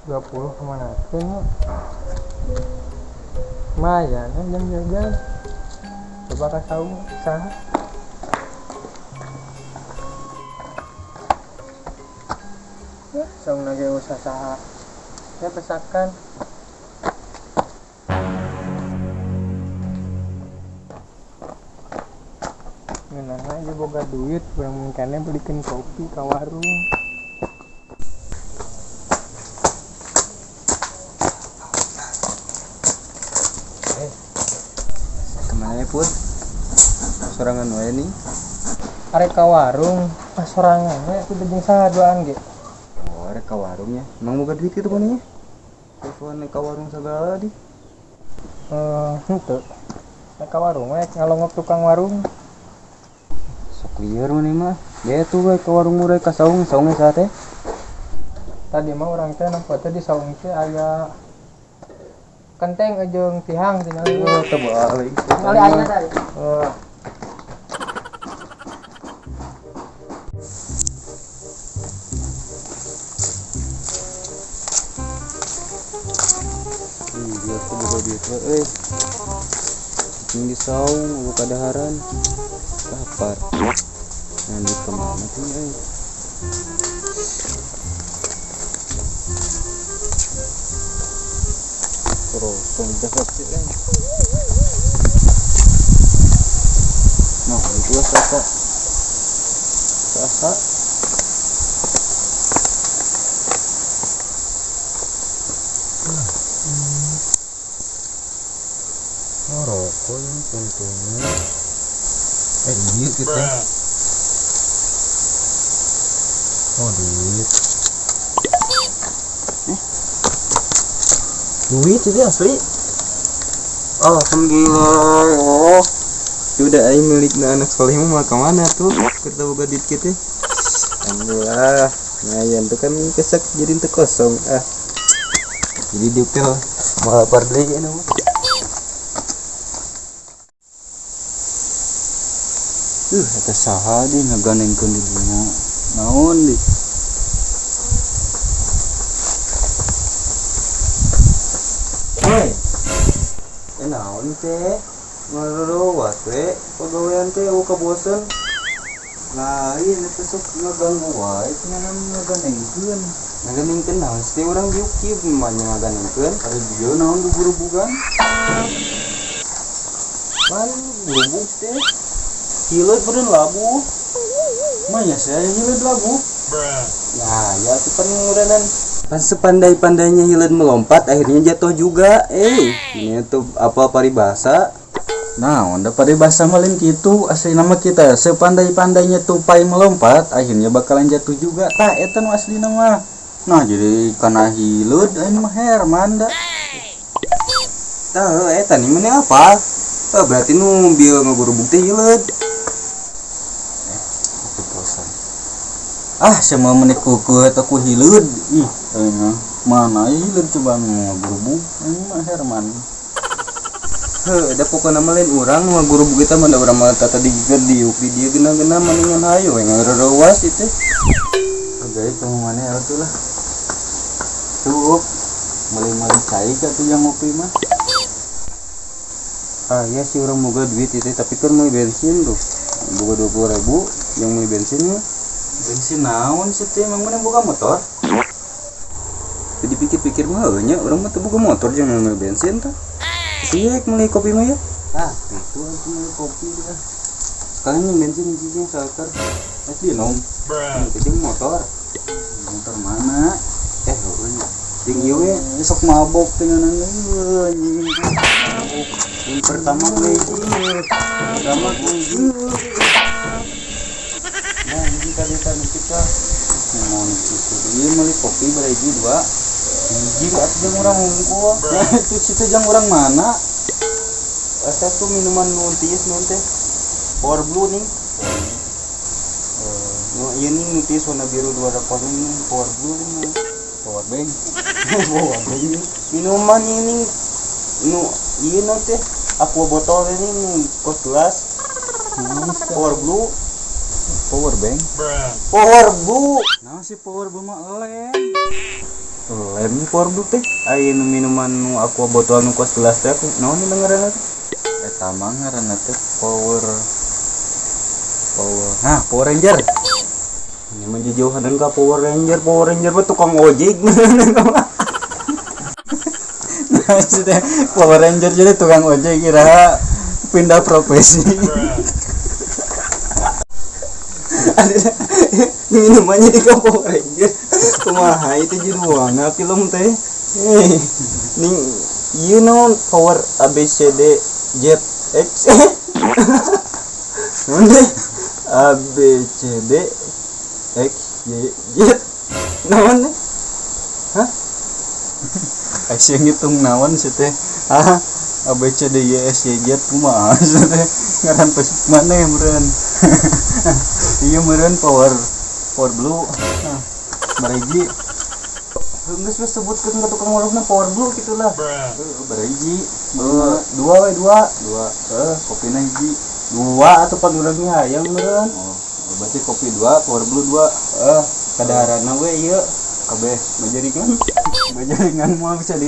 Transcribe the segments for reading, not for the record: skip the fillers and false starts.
20 kemana tuh lumayan kan jam jajan coba kasau usaha ya saung lagi usaha ya pesakan ngenang aja boga duit kurang mungkinnya belikan kopi ke warung. Kemana ya pun? Sorangan wae nih. Arek ka warung pas sorangan we kudu jeung saduaan ge. Oh, arek ka warung ya. Emang boga duit kitu pananya? Telepon ka warung segala di. Henteu. Arek ka warung we ngalongok tukang warung. Sok lieur mah mah. Dia tuh we ka warung murah ka saungnya saha teh? Tadi mah urang teh nampa teh di saung teh aya kenteng jeung tihang cenah. Oh, teu balik. Kali ayeuna tadi. Dia tuh boga duit we. Cing di saung boga kadaharan. Lapar. Nanti kemana tuh Kosong dekat sih nah itu sasa rokok yang tentunya iya kita duit itu asli. Alhamdulillah. Oh, sudah ai milikna anak soleh mah kemana tuh? Kita boga duit kita. Alhamdulillah. Ngayan tuh kan kesek jadi teu kosong. Jadi detail malah pardeli anu mah. Eta saha di ngaganengkeun di dinya. Naon di? Hei, naon teh? Ngaruruwas we, pagawean teh uka bosen. Lain eta sok ngaganggu wae, cenah ngaganengkeun. Ngaganengkeun naon teh urang diuk-diuk mah ngaganengkeun, ari dieu naon guguru-bugan. Kan gurubug teh. Hileud beureun labu. Manya saya hileud labu. Ya tuh kan ngeureunnan. Kan sepandai-pandainya hileud melompat akhirnya jatuh juga. Ini tuh apa paribasa? Nah, onda paribasa malin kitu asli nama kita. Sepandai-pandainya tupai melompat akhirnya bakalan jatuh juga. Tah eta nu asli nama. Nah, jadi kana hileud anu mah Herman da. Tah eta nih mana apa? Berarti nu bieu ngagurubug teh hileud. Sama menik kuku aku hileud. Mana hileud coba ngagurubug ini mah Herman. Da pokona mah lain urang ngagurubug eta mah da urang mah tata digigeur diuk di dieu geuna-geuna maningan hayo we ngararewas itu. Agak itu mana atuh lah. Tuh mali-mali cai ka tuh yang ngopi mah. Ya sih urang boga duit itu tapi kan mau bensin tuh. Boga 20.000 yang mau bensin mah. Bensin naon sih teh emang mana boga motor? Jadi pikir-pikir mah nya urang mah teu boga motor jeung mau bensin tah. Siek meuli kopi mah ya. Itu aku meuli kopi dah. Sekalian yang bensin hiji saker. Asli nom. Jeung motor. Motor mana? Heueuh. Jeung ieu we sok mabok teh nganana anjing. Yang pertama gue nah ini kali kita mau itu dia beli kopi beriji 2 biji atuh jeung urang hungkul itu situ jeung urang mana eta tuh minuman nutis non teh Power Blue nih ieu nih nutis warna biru 2 rakor ini Power Blue nih Power Bank minuman ini nu ieu teh aqua botol ini kos 12 Power Blue Power Bank Power Blue nah masih power bema lem. Lem power blue teh. Aya minuman nu aqua botol nu kos gelas teh aku naon ngaranna teh? Eta mah ngaranna teh Power Power Ranger. Ini mah jauhan ka Power Ranger mah tukang ojek. Nah, sudah Power Ranger jadi tukang ojek kira pindah profesi. Minumannya di Power Ranger. Kumaha itu juruangna film teh. Ning you know Power ABCD ZX. Mana? ABCD X Y Z. Naon? Hah? Asyik ngitung naon sih teh. ABCD YS YZ kumaha sih teh? Ngaran pas mana ya meureun? Iya meureun Power Blue. Bariji. Geus sebutkeun ka tukang warungna Power Blue gitulah. Bariji. Dua. Kopina hiji. 2 atau panurangnya hayang meureun. Berarti kopi 2, Power Blue 2. Kadaharanna we ieu kabeh bajaringan mah bisa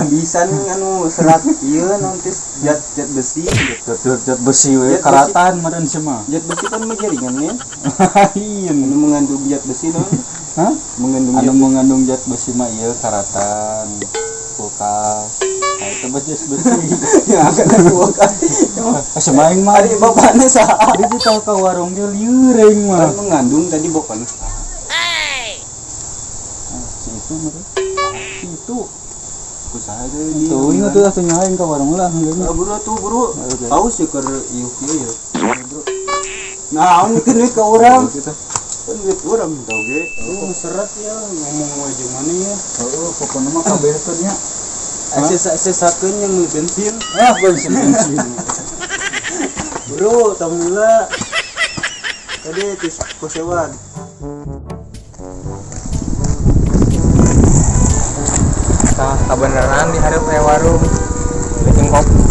bisa anu serat ieu nanti jat besi we karatan meureun cenah. Jat besi kan bajaringan ya. Iya anu mengandung jat besi naon? Hah? Mengandung jat besi mah ieu karatan kulkas. Itu besi ya kan kulkas. Semaing mah ari bapana saha? Dia tahu ka warung dia lieur aing mah. Kan mengandung tadi bapana. Itu usaha deui tuh ieu tuh atuh nyaing ka warung lah geus buru tahu sih keur ieu kieu bro naon mikeun ka urang kita kan duit urang tau ge seret ya ngomong we jeung mana ya pokona mah kabeh teh nya akses-aksesakeun yang bensin bensin bro tamula tadi tis posewan. Kebenaran di hareup aya warung bikin kopi.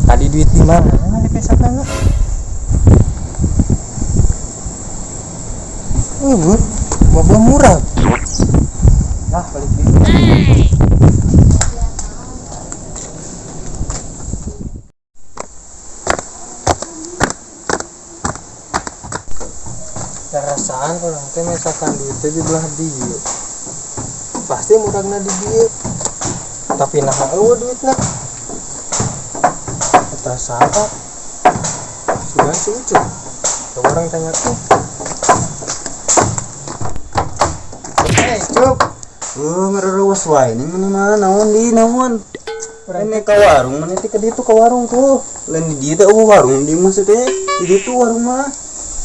Tadi duit di mana? Dipesakan enggak? Mau murah. Nah, balik gitu. Rasaan orang teh misalkan duitnya di belah dia pasti murahna di dia tapi nah duitnya kita saha sudah cucu coba orang tanya tuh cuk ngarawas wae ini mana naon ini ka warung mana teh ka ditu ka warung tuh lain di dieu teh warung di maksudnya di ditu warung mah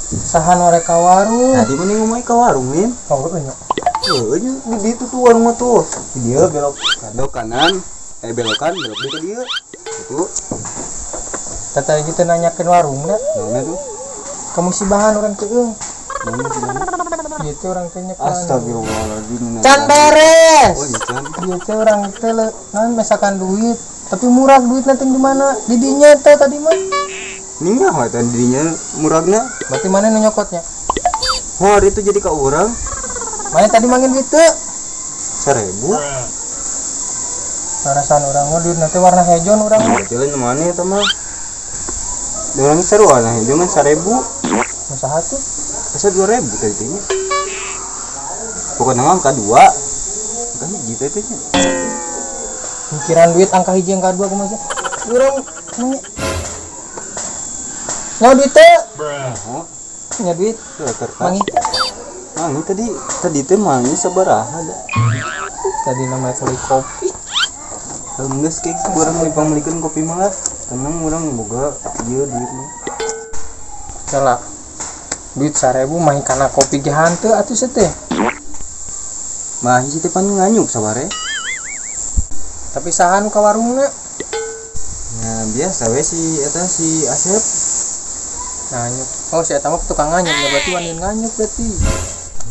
sahan orek ka warung. Tadi mending ngomongin ka warung, Min. Oh, nya. Di ditu tuh warung mah tuh. Dia belok kanan, belok di ka dieu. Itu. Tata gitu nanyakeun warungna. Naonna tuh? Kamu si bahan orang teh eueuh. Gitu orang teh nyekelan. Astagfirullahaladzim. Can beres. Oh, iya can. Dieu teh orang teh naon mesakan duit, tapi murah duit nanti di mana? Di dinya teh tadi mah. Nih mah tadi dinya murahna. Berarti mana nu nyokotnya? Oh, hari itu jadi ka urang. Mana tadi mangin duit teh? 1000. Parasan urang mah duit nanti warna hejon urang mah. Jalan mana eta mah? Urang seru warna hejon mah 1000. Masa satu? Masa 2000 tadi teh. Pokoknya angka 2. Angka hiji teh teh. Pikiran duit angka hiji angka 2 kumaha? Urang nya duit teh. Nya duit. Mangi. Mangi tadi teh mangi sabaraha da. Tadi nama kali kopi. Geus ke urang we pamlikeun kopi mah. Tenang urang boga ieu duit mah. Salah. Duit 1000 mah kana kopi ge hanteu atuh teh. Mah hiji teh pan nganyuk sabare. Tapi sahan ka warungna? Nah, biasa we si eta si Asep. Nganyuk. Oh, si eta mah tukang nganyuk, ya berarti wani nganyuk berarti.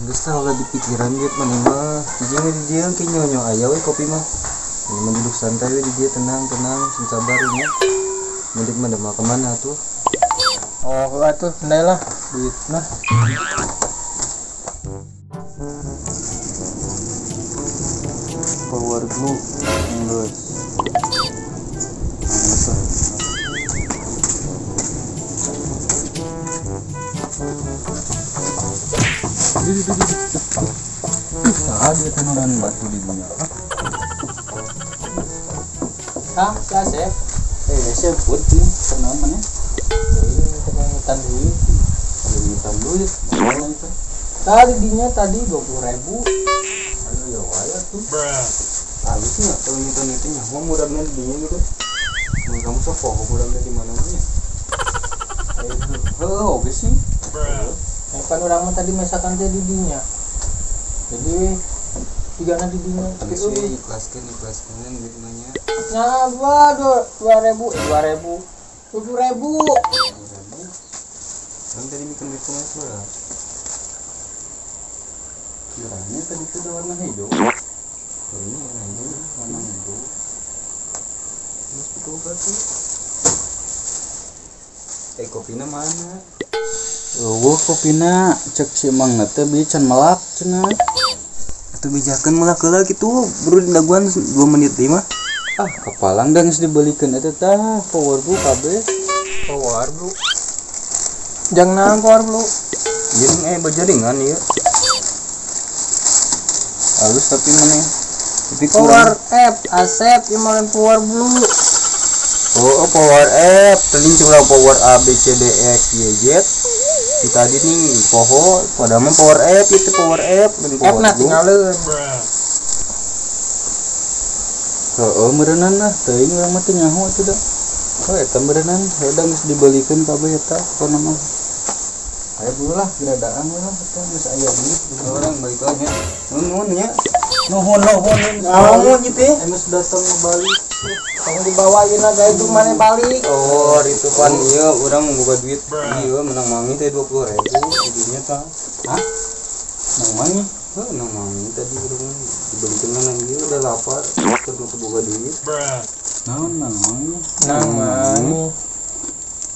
Geus salah di pikiran dia mah mah. Jeung di dieu ke nyonyo aya we kopi mah. Ini mah duduk santai we di dia, tenang sabar ini. Mendik mah mau kemana tuh? Oh, atuh lah duit nah. Power glue guys. Nah, dia tenuran batu di dunia. Ah, Asep. Saya buat nih namanya. Hutan duit. Kalau minta duit, mana itu? Tadi 20.000. Ayo ya waya tuh. Habisnya kalau minta netinya, mau murahnya di dunia gitu. Mau kamu sopo, murahnya di mana nih? Oh, oke sih. Kan orang mah tadi masakan teh di dinya. Jadi tigana di dinya. Tapi ikhlaskan gitu nanya. nah 2.000 7.000. Kan tadi bikin di rumah suara. Kiranya tadi itu ada warna hijau. Ini warna hijau. Terus betul berarti. Kopinya mana? Oh, kopinya cek si Mang nate bican melak cenah. Itu bijakan malah ke lagi tuh baru di laguan 2 menit 5. Kepalang dan geus dibelikan eta tah power blue kabeh. Power bro. Jangan power bro. Ieu bajaringan ieu. Halus tapi mana? Tapi Power F Asep yang main power blue. Oh, power F, tadi cuma power A B C D E F Y Z. Kita tadi nih poho, pada mah power F itu power F dan F power nah blue. tinggalin. Merenan lah, teuing urang mah teu nyaho atuh da. Eta merenan, hedang geus dibelikeun kabeh eta pokona mah. Aya dulu lah, gradaan lah eta geus aya duit. Orang balik lagi. Nuhun nya. Nuhun. Naon gitu teh? Emes datang balik. Kamu dibawain aja itu mana balik. Oh, itu pan ieu urang boga duit. Ieu menang mangi teh 20.000 jadinya tah. Hah? Nang mangi? Menang mangi tadi urang dibelikeun nang ieu udah lapar, keur boga duit. Naon mangi? Nang mangi.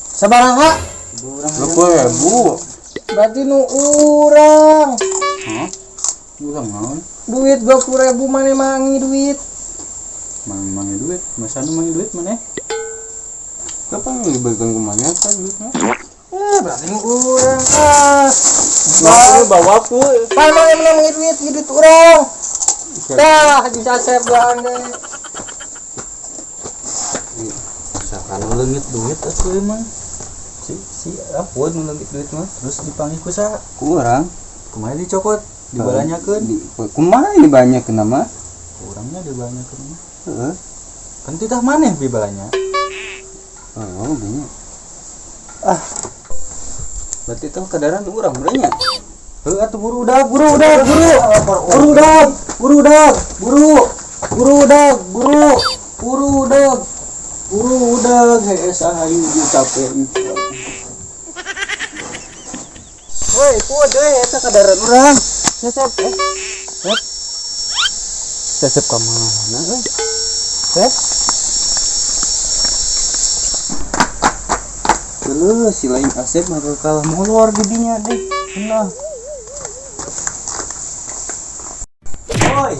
Sabaraha? 20.000. Berarti nu urang. Hah? Urang naon? Duit 20.000 mana mangi duit. Mangi duit, masa nu mangi duit mana? Kapan dibelikeun ke mana tah duitnya? Berarti nu urang. Nah, bawa ku. Mana yang mangi duit duit urang. Dah, bisa Asep doang deh. Misalkan leungit duit atuh emang. Si apun leungit duit mah terus dipanggil ku saha? Ku urang. Kumaha dicokot? Dibalanyakeun? Kumaha dibanyakeun mah? Urangnya dibalanyakeun mah. Heeh. Kan titah maneh bibalanya. Oh, gini. Berarti teh kadaran urang berenya. Atuh buru udah. Buru udah hee sahayu dicapeun. Woi, kuat deh eta kadaran urang. Sesep. Sesep ka mana euy? Geuleuh si lain Asep mah kalah molor didinya deh. Nah. Oi,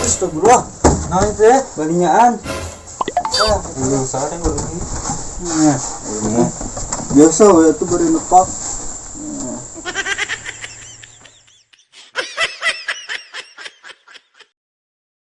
astagfirullah. Nah itu ya, balinyaan. Ini salah yang begini. Nah, biasa we itu bari nepak.